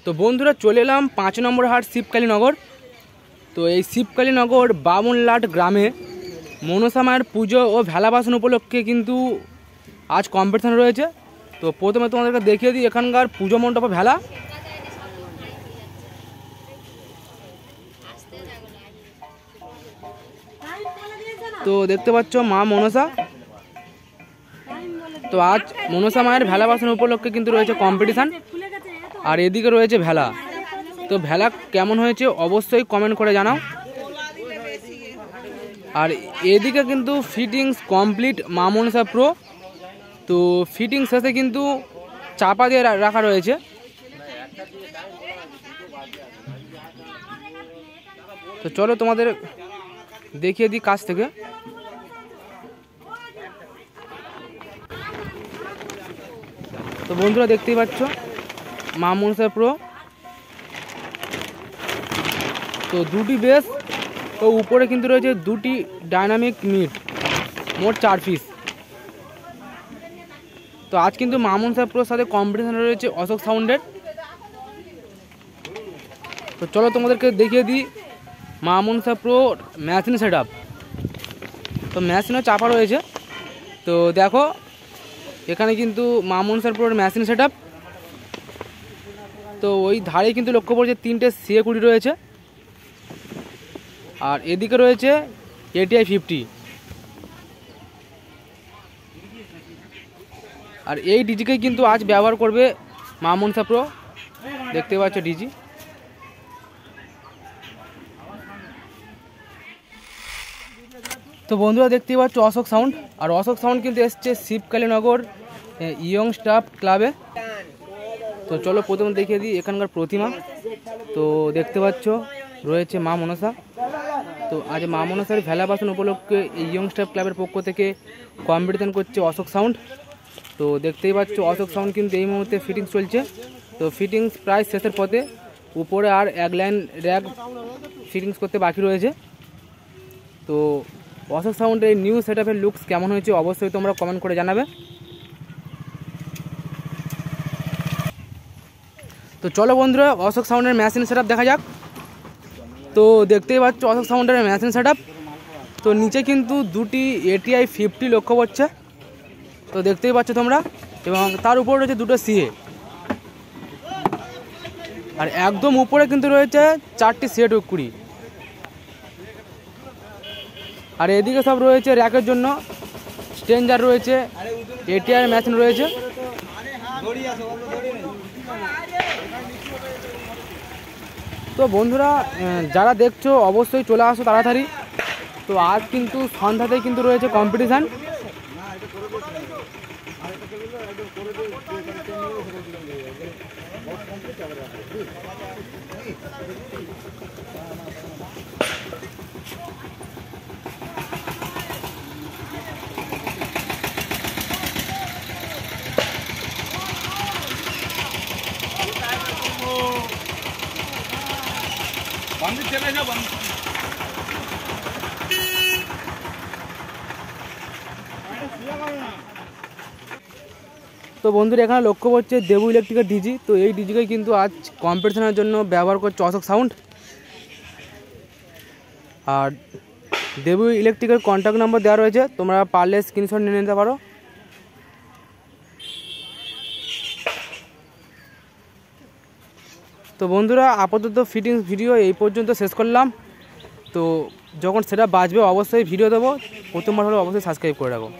তো বন্ধুরা চলে এলাম 5 নম্বর হাট শিবকালীনগর। তো এই শিবকালীনগর বামুনলাট গ্রামে মনসা মায়ের পুজো ও ভেলাবাসন উপলক্ষে কিন্তু আজ কম্পিটিশন রয়েছে। তো প্রথমে তোমাদেরকে দেখিয়ে দিই এখানকার পুজো মণ্ডপ ভেলা। তো দেখতে পাচ্ছ মা মনসা। তো আজ মনসা মায়ের ভেলাবাসন উপলক্ষে কিন্তু রয়েছে কম্পিটিশান, আর এদিকে রয়েছে ভেলা। তো ভেলা কেমন হয়েছে অবশ্যই কমেন্ট করে জানাও। আর এদিকে কিন্তু ফিটিংস কমপ্লিট মা মনসা প্রো। তো ফিটিংস শেষে কিন্তু চাপা দিয়ে রাখা রয়েছে। তো চলো তোমাদের দেখিয়ে দিই কাছ থেকে। তো বন্ধুরা দেখতেই পাচ্ছ মা মনসা প্রো। তো দুটি বেস ও উপরে কিন্তু রয়েছে দুটি ডাইনামিক মিট, মোট 4 পিস। তো আজ কিন্তু মা মনসা প্রোর সাথে কম্পিটিশন রয়েছে অশোক সাউন্ডের। তো চলো তোমাদেরকে দেখিয়ে দিই মা Manasa pro machine set up. তো মেশিনও চাপা রয়েছে। তো দেখো এখানে কিন্তু মা মনসা প্রোর মেশিন সেট আপ। তো ওই ধারে কিন্তু লক্ষ্য করছে 3টে সিএ কুড়ি রয়েছে, আর এদিকে রয়েছে ATI 50। আর এই ডিজিকে কিন্তু আজ ব্যবহার করবে মা মনসা প্রো। দেখতে পাচ্ছ ডিজি। তো বন্ধুরা দেখতেই পাচ্ছ অশোক সাউন্ড। আর অশোক সাউন্ড কিন্তু এসছে শিবকালীনগর ইয়ং স্টাফ ক্লাবে। তো চলো প্রথমে দেখিয়ে দিই এখানকার প্রতিমা। তো দেখতে পাচ্ছ রয়েছে মা মনসা। তো আজ মা মনসার ভেলাবাসন উপলক্ষে এই ইয়ং স্টাফ ক্লাবের পক্ষ থেকে কম্পিটিশন করছে অশোক সাউন্ড। তো দেখতেই পাচ্ছ অশোক সাউন্ড কিন্তু এই মুহূর্তে ফিটিংস চলছে। তো ফিটিংস প্রায় শেষের পথে, উপরে আর এক লাইন র্যাক ফিটিংস করতে বাকি রয়েছে। তো অশোক সাউন্ডের নিউ সেট আপের লুকস কেমন হয়েছে অবশ্যই তোমরা কমেন্ট করে জানাবে। তো চলো বন্ধুরা অশোক সাউন্ডের মেশিন সেট আপ দেখা যাক। তো দেখতেই পাচ্ছ অশোক সাউন্ডের মেশিন সেট আপ। তো নিচে কিন্তু দুটি ATI 50 লক্ষ্য করছে। তো দেখতেই পাচ্ছ তোমরা, এবং তার উপরে রয়েছে দুটো সিএ। আর একদম উপরে কিন্তু রয়েছে 4টি সেট 20। আর এদিকে সব রয়েছে র্যাকের জন্য স্ট্রেঞ্জার রয়েছে, ATI মেশিন রয়েছে। তো বন্ধুরা যারা দেখছো অবশ্যই চলে আসো তাড়াতাড়ি। তো আজ কিন্তু সন্ধ্যাতেই কিন্তু রয়েছে কম্পিটিশান। তো বন্ধুরা এখানে লক্ষ্য করছে দেবু ইলেকট্রিকের ডিজি। তো এই ডিজিকে কিন্তু আজ কম্পিটিশনের জন্য ব্যবহার করছে অশোক সাউন্ড। আর দেবু ইলেকট্রিকের কন্ট্যাক্ট নাম্বার দেওয়া রয়েছে, তোমরা পারলে স্ক্রিনশট নিয়ে নিতে পারো। তো বন্ধুরা আপাতত ফিটিংস ভিডিও এই পর্যন্ত শেষ করলাম। তো যখন সেটা বাজবে অবশ্যই ভিডিও দেবো, প্রথমবার হলে অবশ্যই সাবস্ক্রাইব করে রাখো।